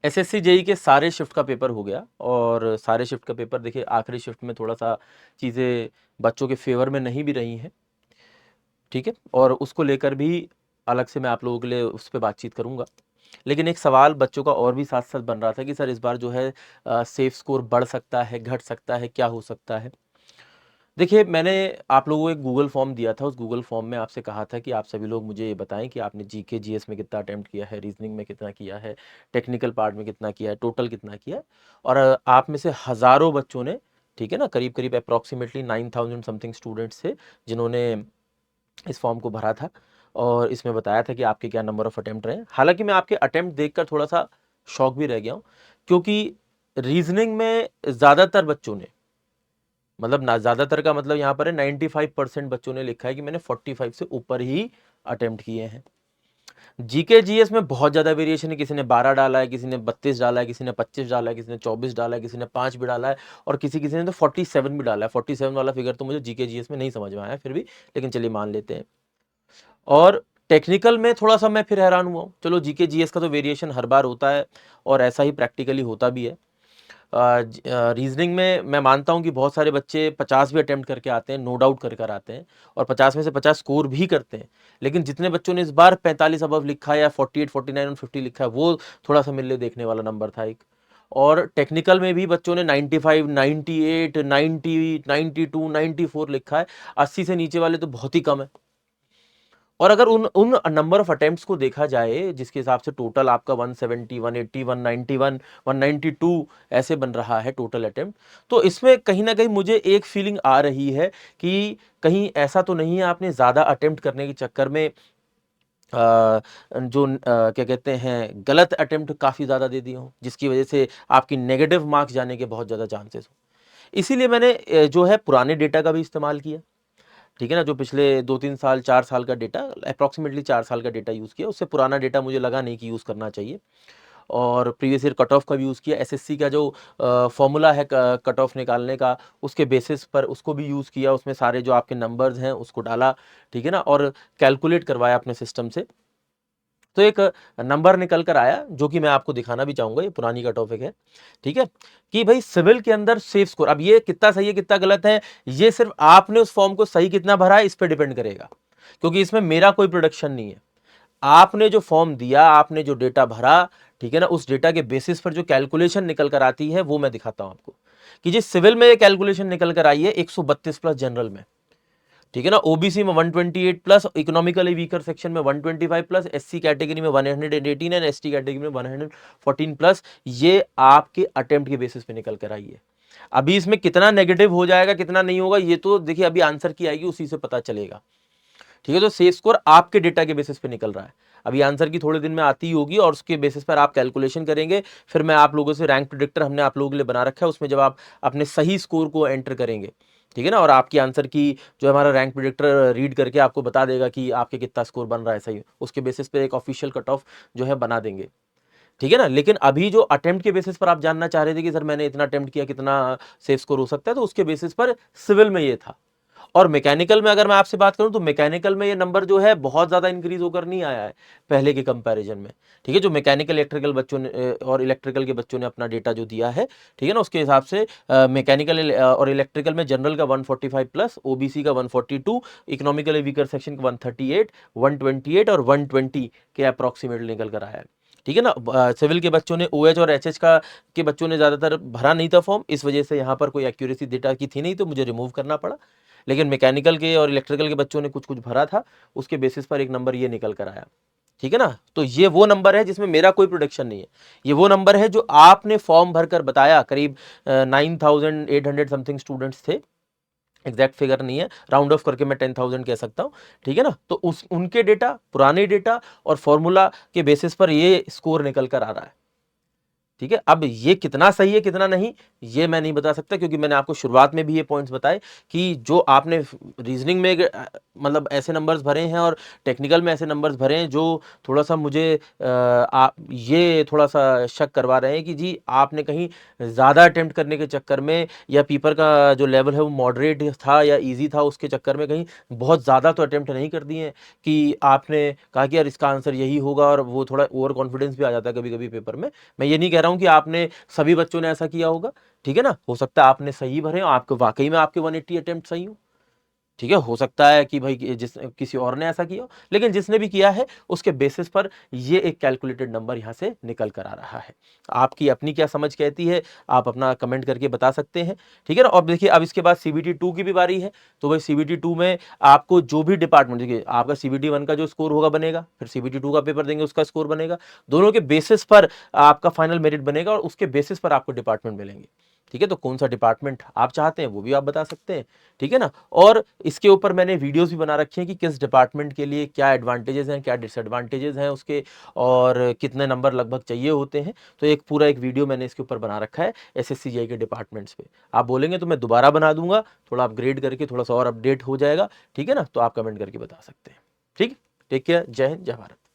SSC JE के सारे shift का पेपर हो गया और सारे शिफ्ट का पेपर देखिए आखिरी शिफ्ट में थोड़ा सा चीज़ें बच्चों के फेवर में नहीं भी रही हैं, ठीक है, और उसको लेकर भी अलग से मैं आप लोगों के लिए उस पर बातचीत करूंगा। लेकिन एक सवाल बच्चों का और भी साथ साथ बन रहा था कि सर इस बार जो है सेफ स्कोर बढ़ सकता है, घट सकता है, क्या हो सकता है। देखिए मैंने आप लोगों को एक गूगल फॉर्म दिया था, उस गूगल फॉर्म में आपसे कहा था कि आप सभी लोग मुझे ये बताएं कि आपने जीके जीएस में कितना अटेम्प्ट किया है, रीजनिंग में कितना किया है, टेक्निकल पार्ट में कितना किया है, टोटल कितना किया है। और आप में से हज़ारों बच्चों ने, ठीक है ना, करीब करीब अप्रॉक्सीमेटली 9,000 समथिंग स्टूडेंट्स थे जिन्होंने इस फॉर्म को भरा था और इसमें बताया था कि आपके क्या नंबर ऑफ अटेम्प्ट रहे। हालांकि मैं आपके अटेम्प्ट देखकर थोड़ा सा शॉक भी रह गया हूँ, क्योंकि रीजनिंग में ज़्यादातर बच्चों ने, मतलब ना ज़्यादातर का मतलब यहाँ पर है 95% बच्चों ने लिखा है कि मैंने 45 से ऊपर ही अटेम्प्ट किए हैं। जीके जीएस में बहुत ज़्यादा वेरिएशन है, किसी ने 12 डाला है, किसी ने 32 डाला है, किसी ने 25 डाला है, किसी ने 24 डाला है, किसी ने 5 भी डाला है और किसी किसी ने तो 47 भी डाला है। 47 वाला फिगर तो मुझे जीके जीएस में नहीं समझ में आया फिर भी, लेकिन चलिए मान लेते हैं। और टेक्निकल में थोड़ा सा मैं फिर हैरान हुआ हूँ। चलो जीके जीएस का तो वेरिएशन हर बार होता है और ऐसा ही प्रैक्टिकली होता भी है। रीजनिंग में मैं मानता हूँ कि बहुत सारे बच्चे 50 भी अटेम्प्ट करके आते हैं, नो डाउट कर कर आते हैं और 50 में से 50 स्कोर भी करते हैं। लेकिन जितने बच्चों ने इस बार 45 अबव लिखा है या 48, 49 और 50 लिखा है, वो थोड़ा सा मेरे लिए देखने वाला नंबर था एक। और टेक्निकल में भी बच्चों ने 95, 98, 90, 92, 94 लिखा है। 80 से नीचे वाले तो बहुत ही कम है। और अगर उन उन नंबर ऑफ अटेम्प्ट्स को देखा जाए जिसके हिसाब से टोटल आपका 170, 180, 191, 192 ऐसे बन रहा है टोटल अटेम्प्ट, तो इसमें कहीं ना कहीं मुझे एक फीलिंग आ रही है कि कहीं ऐसा तो नहीं है आपने ज़्यादा अटेम्प्ट करने के चक्कर में क्या कहते हैं गलत अटेम्प्ट काफ़ी ज़्यादा दे दिए हों, जिसकी वजह से आपकी नेगेटिव मार्क्स जाने के बहुत ज़्यादा चांसेस हो। इसीलिए मैंने जो है पुराने डेटा का भी इस्तेमाल किया, ठीक है ना, जो पिछले 2-3 साल 4 साल का डेटा, अप्रॉक्सीमेटली 4 साल का डेटा यूज़ किया। उससे पुराना डेटा मुझे लगा नहीं कि यूज़ करना चाहिए। और प्रीवियस ईयर कट ऑफ का भी यूज़ किया। एसएससी का जो फॉर्मूला है कट ऑफ निकालने का, उसके बेसिस पर उसको भी यूज़ किया। उसमें सारे जो आपके नंबर्स हैं उसको डाला, ठीक है ना, और कैलकुलेट करवाया अपने सिस्टम से। तो एक नंबर निकल कर आया जो कि मैं आपको दिखाना भी चाहूंगा। ये पुरानी कट ऑफ है, ठीक है, कि भाई सिविल के अंदर सेफ स्कोर, अब ये कितना सही है कितना गलत है, ये सिर्फ आपने उस फॉर्म को सही कितना भरा है इस पर डिपेंड करेगा, क्योंकि इसमें मेरा कोई प्रोडक्शन नहीं है। आपने जो फॉर्म दिया, आपने जो डेटा भरा, ठीक है ना, उस डेटा के बेसिस पर जो कैलकुलेशन निकल कर आती है वो मैं दिखाता हूं आपको। कि जिस सिविल में ये कैलकुलेशन निकल कर आई है 132 प्लस जनरल में, ठीक है ना, ओबीसी में 128 प्लस, इकोनॉमिकली वीकर सेक्शन में 125 प्लस, एससी कैटेगरी में 118 एंड एसटी कैटेगरी में 114 प्लस, ये आपके अटेम्प्ट के बेसिस पे निकल कर आई है। अभी इसमें कितना नेगेटिव हो जाएगा कितना नहीं होगा ये तो देखिए अभी आंसर की आएगी उसी से पता चलेगा, ठीक है। तो सेफ स्कोर आपके डेटा के बेसिस पे निकल रहा है। अभी आंसर की थोड़े दिन में आती ही होगी और उसके बेसिस पर आप कैलकुलेशन करेंगे। फिर मैं आप लोगों से रैंक प्रेडिक्टर हमने आप लोगों के लिए बना रखा है, उसमें जब आप अपने सही स्कोर को एंटर करेंगे, ठीक है ना, और आपकी आंसर की जो हमारा रैंक प्रेडिक्टर रीड करके आपको बता देगा कि आपके कितना स्कोर बन रहा है सही, उसके बेसिस पे एक ऑफिशियल कट ऑफ जो है बना देंगे, ठीक है ना। लेकिन अभी जो अटेम्प्ट के बेसिस पर आप जानना चाह रहे थे कि सर मैंने इतना अटेम्प्ट किया कितना सेफ स्कोर हो सकता है, तो उसके बेसिस पर सिविल में ये था। और मैकेनिकल में अगर मैं आपसे बात करूं तो मैकेनिकल में ये नंबर जो है बहुत ज़्यादा इंक्रीज होकर नहीं आया है पहले के कंपैरिजन में, ठीक है। जो मैकेनिकल इलेक्ट्रिकल बच्चों ने और इलेक्ट्रिकल के बच्चों ने अपना डेटा जो दिया है, ठीक है ना, उसके हिसाब से मैकेनिकल और इलेक्ट्रिकल में जनरल का 145 प्लस, ओबीसी का 142, इकोनॉमिकली वीकर सेक्शन का 138, 128 और 120 के अप्रॉक्सीमेटली निकल कर आया है, ठीक है ना। सिविल के बच्चों ने ओएच और एचएच का के बच्चों ने ज़्यादातर भरा नहीं था फॉर्म, इस वजह से यहाँ पर कोई एक्यूरेसी डेटा की थी नहीं तो मुझे रिमूव करना पड़ा। लेकिन मैकेनिकल के और इलेक्ट्रिकल के बच्चों ने कुछ कुछ भरा था, उसके बेसिस पर एक नंबर ये निकल कर आया, ठीक है ना। तो ये वो नंबर है जिसमें मेरा कोई प्रोडक्शन नहीं है। ये वो नंबर है जो आपने फॉर्म भरकर बताया। करीब 9,800 समथिंग स्टूडेंट्स थे, एग्जैक्ट फिगर नहीं है, राउंड ऑफ करके मैं 10,000 कह सकता हूं, ठीक है ना। तो उस उनके डेटा, पुराने डेटा और फॉर्मूला के बेसिस पर ये स्कोर निकल कर आ रहा है। ठीक है, अब ये कितना सही है कितना नहीं ये मैं नहीं बता सकता, क्योंकि मैंने आपको शुरुआत में भी ये पॉइंट्स बताए कि जो आपने रीजनिंग में मतलब ऐसे नंबर्स भरे हैं और टेक्निकल में ऐसे नंबर्स भरे हैं जो थोड़ा सा मुझे आप ये थोड़ा सा शक करवा रहे हैं कि जी आपने कहीं ज़्यादा अटेम्प्ट करने के चक्कर में, या पेपर का जो लेवल है वो मॉडरेट था या ईजी था उसके चक्कर में कहीं बहुत ज़्यादा तो अटेम्प्ट नहीं कर दिए हैं कि आपने कहा कि यार इसका आंसर यही होगा, और वो थोड़ा ओवर कॉन्फिडेंस भी आ जाता है कभी कभी पेपर में। मैं ये नहीं कह रहा हूं कि आपने सभी बच्चों ने ऐसा किया होगा, ठीक है ना, हो सकता है आपने सही भरे हो, आपको वाकई में आपके 180 अटेम्प्ट सही हो, ठीक है, हो सकता है कि भाई जिस किसी और ने ऐसा किया हो, लेकिन जिसने भी किया है उसके बेसिस पर ये एक कैलकुलेटेड नंबर यहां से निकल कर आ रहा है। आपकी अपनी क्या समझ कहती है, आप अपना कमेंट करके बता सकते हैं, ठीक है ना। और देखिए अब इसके बाद सीबीटी 2 की भी बारी है, तो भाई सीबीटी 2 में आपको जो भी डिपार्टमेंट, देखिए आपका सीबीटी 1 का जो स्कोर होगा बनेगा, फिर सीबीटी 2 का पेपर देंगे उसका स्कोर बनेगा, दोनों के बेसिस पर आपका फाइनल मेरिट बनेगा और उसके बेसिस पर आपको डिपार्टमेंट मिलेंगे, ठीक है। तो कौन सा डिपार्टमेंट आप चाहते हैं वो भी आप बता सकते हैं, ठीक है ना। और इसके ऊपर मैंने वीडियोस भी बना रखे हैं कि किस डिपार्टमेंट के लिए क्या एडवांटेजेस हैं, क्या डिसएडवांटेजेस हैं उसके, और कितने नंबर लगभग चाहिए होते हैं। तो एक पूरा एक वीडियो मैंने इसके ऊपर बना रखा है एसएससी जीआई के डिपार्टमेंट्स पे। आप बोलेंगे तो मैं दोबारा बना दूंगा, थोड़ा अपग्रेड करके थोड़ा सा और अपडेट हो जाएगा, ठीक है ना। तो आप कमेंट करके बता सकते हैं, ठीक। टेक केयर, जय हिंद, जय भारत।